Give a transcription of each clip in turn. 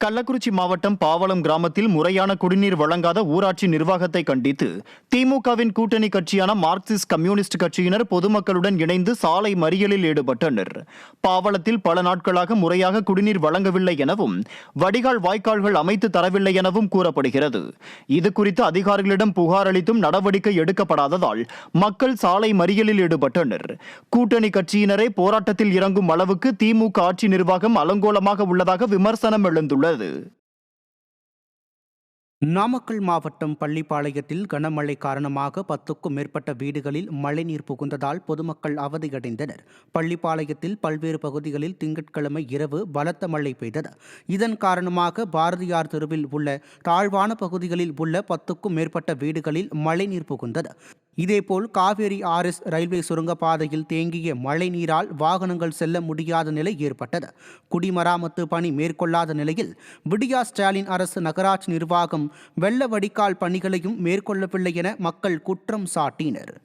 கள்ளக்குறிச்சி மாவட்டம் பாவளம் கிராமத்தில் முறையான குடிநீர் வழங்காத ஊராட்சி நிர்வாகத்தை கண்டித்து திமுகவின் கூட்டணி கட்சியான மார்க்சிஸ்ட் கம்யூனிஸ்ட் கட்சியினர் பொதுமக்களுடன் இணைந்து சாலை மறியலில் ஈடுபட்டனர். பாவளத்தில் பல நாட்களாக முறையாக குடிநீர் வழங்கவில்லை எனவும் வடிகால் வாய்க்கால்கள் அமைத்து தரவில்லை எனவும் கூறப்படுகிறது. இதுகுறித்து அதிகாரிகளிடம் புகார் அளித்தும் நடவடிக்கை எடுக்கப்படாததால் மக்கள் சாலை மறியலில் ஈடுபட்டனர். கூட்டணி கட்சியினரே போராட்டத்தில் இறங்கும் அளவுக்கு திமுக ஆட்சி நிர்வாகம் அலங்கோலமாக உள்ளதாக விமர்சனம் எழுந்துள்ளது. நாமக்கல் மாவட்டம் பள்ளிப்பாளையத்தில் கனமழை காரணமாக 10க்கும் மேற்பட்ட வீடுகளில் மழைநீர் புகுந்ததால் பொதுமக்கள் அவதியடைந்தனர். பள்ளிப்பாளையத்தில் பல்வேறு பகுதிகளில் திங்கட்கிழமை இரவு பலத்த மழை பெய்தது. இதன் காரணமாக பாரதியார் தெருவில் உள்ள தாழ்வான பகுதிகளில் உள்ள 10க்கும் மேற்பட்ட வீடுகளில் மழைநீர் புகுந்தது. இதேபோல் காவேரி ஆர்எஸ் ரயில்வே சுரங்கப்பாதையில் தேங்கிய மழை நீரால் வாகனங்கள் செல்ல முடியாத நிலை ஏற்பட்டது. குடிமராமத்து பணி மேற்கொள்ளாத நிலையில் விடியா ஸ்டாலின் அரசு நகராட்சி நிர்வாகம் வெள்ள வடிகால் பணிகளையும் மேற்கொள்ளவில்லை என மக்கள் குற்றம் சாட்டினர்.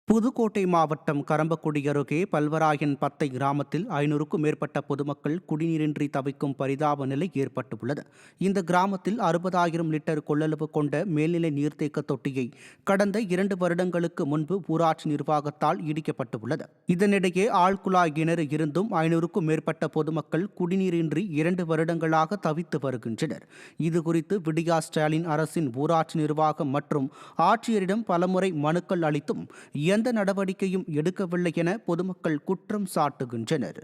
புதுக்கோட்டை மாவட்டம் கரம்பக்குடி அருகே பல்வராயன் பத்தை கிராமத்தில் 500க்கும் மேற்பட்ட பொதுமக்கள் குடிநீரின்றி தவிக்கும் பரிதாப நிலை ஏற்பட்டுள்ளது. இந்த கிராமத்தில் 60,000 லிட்டர் கொள்ளளவு கொண்ட மேல்நிலை நீர்த்தேக்க தொட்டியை கடந்த 2 வருடங்களுக்கு முன்பு ஊராட்சி நிர்வாகத்தால் இடிக்கப்பட்டுள்ளது. இதனிடையே ஆழ்குழாய் கிணறு இருந்தும் 500க்கும் மேற்பட்ட பொதுமக்கள் குடிநீரின்றி 2 வருடங்களாக தவித்து வருகின்றனர். இதுகுறித்து விடியா ஸ்டாலின் அரசின் ஊராட்சி நிர்வாகம் மற்றும் ஆட்சியரிடம் பலமுறை மனுக்கள் அளித்தும் எந்த நடவடிக்கையும் எடுக்கவில்லை என பொதுமக்கள் குற்றம் சாட்டுகின்றனர்.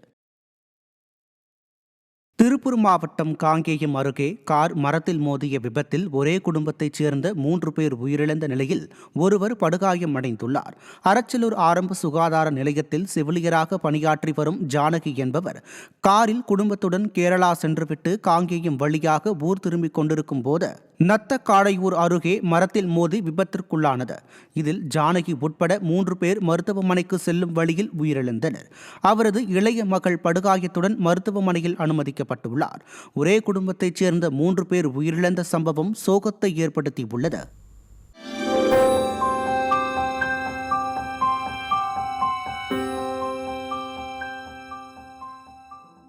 திருப்பூர் மாவட்டம் காங்கேயம் அருகே கார் மரத்தில் மோதிய விபத்தில் ஒரே குடும்பத்தைச் சேர்ந்த 3 பேர் உயிரிழந்த நிலையில் ஒருவர் படுகாயம் அடைந்துள்ளார். அரச்சலூர் ஆரம்ப சுகாதார நிலையத்தில் செவிலியராக பணியாற்றி வரும் ஜானகி என்பவர் காரில் குடும்பத்துடன் கேரளா சென்றுவிட்டு காங்கேயம் வழியாக ஊர் திரும்பிக் கொண்டிருக்கும் போது நத்தக்காடையூர் அருகே மரத்தில் மோதி விபத்திற்குள்ளானது. இதில் ஜானகி உட்பட 3 பேர் மருத்துவமனைக்கு செல்லும் வழியில் உயிரிழந்தனர். அவரது இளைய மகள் படுகாயத்துடன் மருத்துவமனையில் அனுமதிக்கப்பட்டுள்ளார். ஒரே குடும்பத்தைச் சேர்ந்த 3 பேர் உயிரிழந்த சம்பவம் சோகத்தை ஏற்படுத்தியுள்ளது.